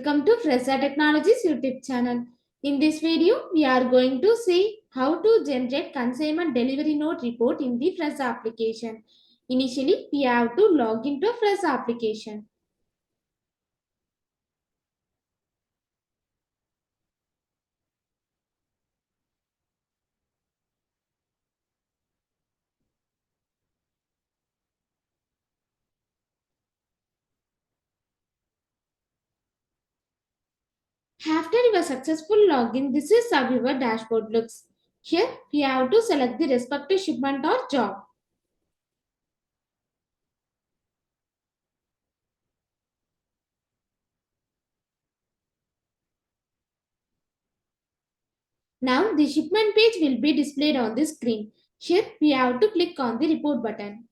Welcome to Fresa Technologies YouTube channel. In this video, we are going to see how to generate consignment delivery note report in the Fresa application. Initially, we have to log into Fresa application. After your successful login, this is how your dashboard looks. Here, we have to select the respective shipment or job. Now, the shipment page will be displayed on the screen. Here, we have to click on the report button.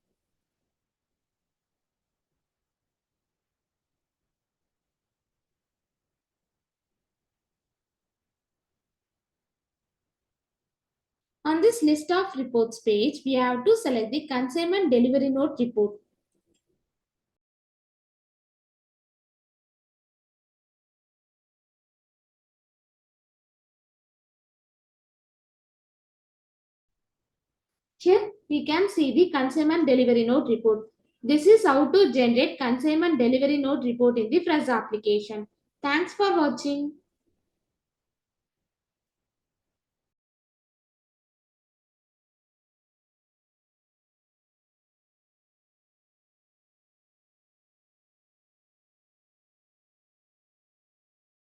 On this list of reports page, we have to select the consignment delivery note report. Here, we can see the consignment delivery note report. This is how to generate consignment delivery note report in the Fresa application. Thanks for watching.